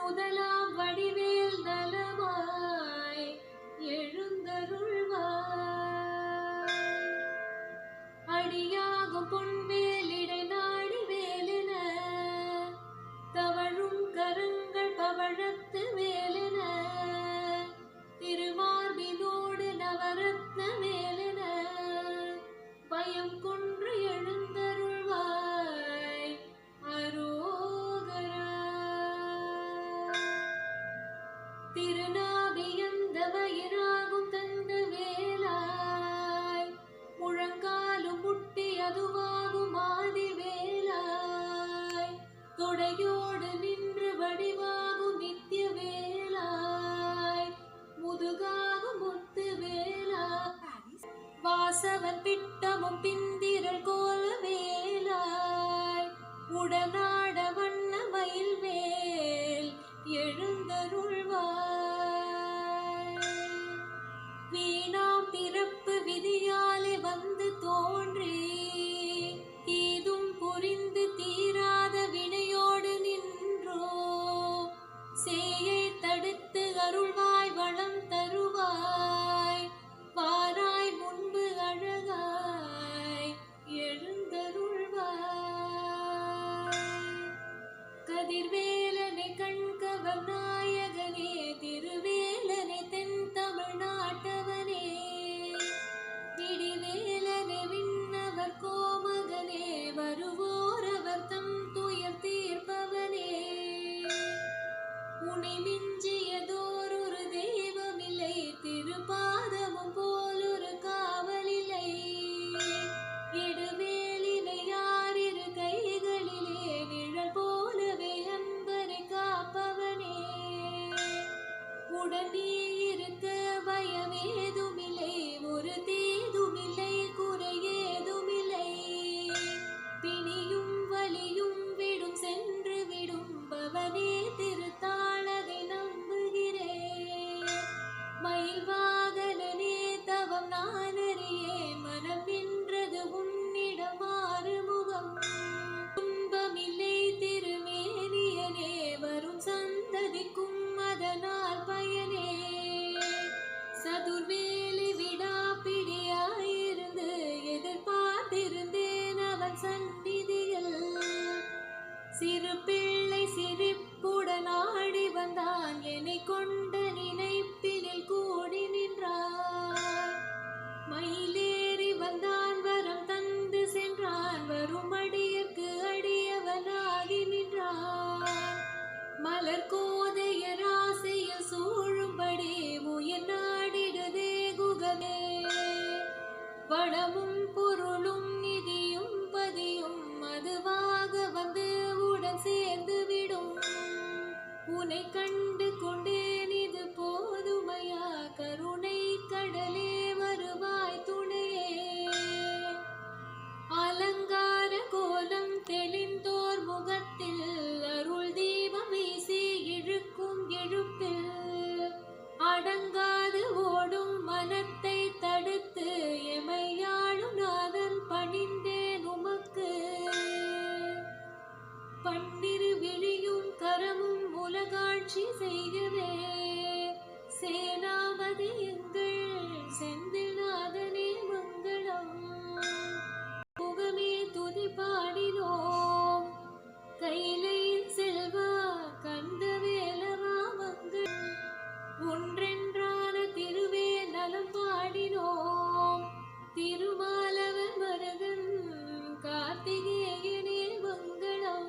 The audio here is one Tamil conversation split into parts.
முதலாம் வடிவேல் நலமாய் எழுந்தருள்வாய். அடியாகும் பொன்வேல் இடை நாடி வேலென தவழும் கரங்கள் பவழத்து வேலென திருமார்பினோடு நவரத்ன வேலென பயம் கொன்று எழுந்தருள்வாய். அரோகரா. திருநாவியந்த வயிறாகும் தந்த வேலாய் முழங்காலும் முட்டி அதுவாகும் ஆதி வேலாய் தொடையோடு நின்று வடிவாகும் நித்திய வேலாய் முதுகாகும் முத்து வேலாய் வாசவன் பிட்டமும் பிந்திரள் கோல வேலாய் உடனாட வண்ண மயில் வேல் எழுந்தருள்வாய். வீணாம் பிறப்பு விதியாலே வந்து தோன்றி தீதும் புரிந்து தீராத வினையோடு நின்றோ சேயை தடுத்து அருள்வாய் வளம் தருவாய். வாராய் முன்பு அழகாய் எழுந்தருள்வாய். கதிர்வேலனை கண்கவர் நாயகனே திருவேலனை தென் தமிழ்நாட்டவனே விடிவேலனை விண்ணவர் கோமகனே வருவோர் அவர் தம் துயர் தீர்ப்பவனே. உனை மிஞ்சியதோரொரு தெய்வமில்லை திருப்பாதமும் போலொரு காவலில்லை. எடுவேலினை யாரிரு கைகளிலே நிழல் போலவே அன்பரை காப்பவனே. உடன் நீ இருக்க பயமேதுமில்லை ஒரு தீதுமில்லை குறையேதுமில்லை. பிணியும் வலியும் விடும் சென்று விடும் பவனே திருத்தாளதை நம்புகிறேன். மயில் வாகனனே தவம் நான் அறியேன் மனம் வென்றது உன்னிடம் ஆறுமுகம். துன்பமில்லை திருமேனியனே வரும் சந்ததிக்கும் அதனால் பயனே. சதுர்வேலி விடாப்பிடியாயிருந்து எதிர்பார்த்திருந்தேன் அவன் சந்நிதியில். சிறு பிள்ளை சிரிப்புடன் ஆடி வந்தான் என்னை கொண்ட நினைப்பினில் கூடி நின்றான். மயிலேறி வந்தான் வரம் தந்து சென்றான் வரும் அடியற்கு அடியவனாகி நின்றான். மலர் கோதைய ராசியில் சூழும்படி உயிர் நாடிடுதே குகமே. வளமும் பொருளும் நிதியும் பதியும் அதுவாக வந்து உடன் சேர்ந்து விடும். உனை கண்டு கொண்டேன் இது போதுமையா கருணை கடலே வருவாய் துணையே. அலங்கார கோலம் தெளிந்தோர் முகத்தில் அருள் தீபம் வீசி இழுக்கும் இழுப்பில் அடங்காது ஓடும் மனத்தை தடுத்து எமையாளும் நாதன் பணிந்தேன் உமக்கு. பன்னிரு விழியும் கரமும் உலகாட்சி செய்கவே சேனாபதி எங்கள் செந்தில் நாதனே மங்களம். முகமே துதி பாடினோம் கையிலையின் செல்வா கந்த வேலவா மங்கள். ஒன்றென்றான திருவே நலம் பாடினோம் திருமாலவன் மருகன் கார்த்திகேயனே மங்களம்.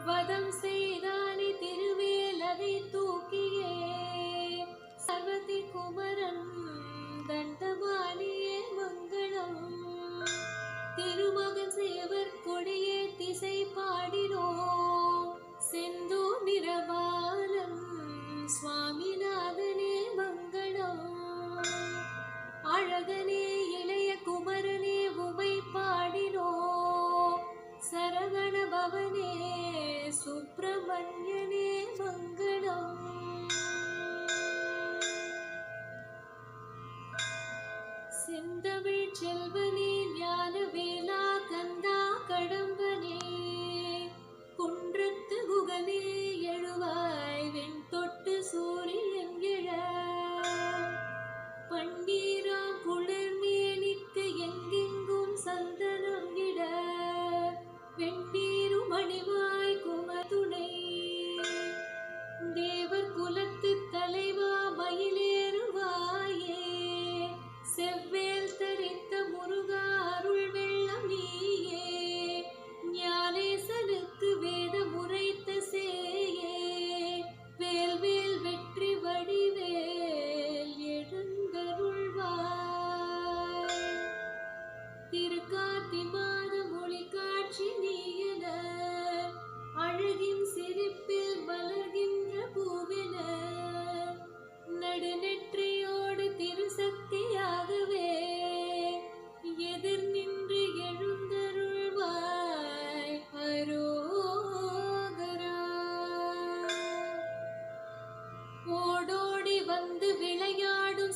வதம் செய்தானே திருவேலதை தூக்கியே சர்வதி குமரன் தண்டமானியே மங்களம். திருமகன் சேவர் கொடியே திசை பாடினோம் செந்தூர் நிறவாலம் சுவாமிநாதனே மங்களம். அழகனே இளைய குமரனே உமை பாடினோம் சரவண பவனே சுப்பிரமணியனே மங்களம். செந்தமிழ் செல்வனே ஞான வேலா கந்தா கடம்பனே குன்றத்து குகனே எழு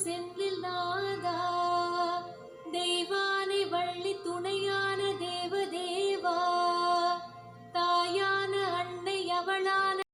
செந்தில் தான்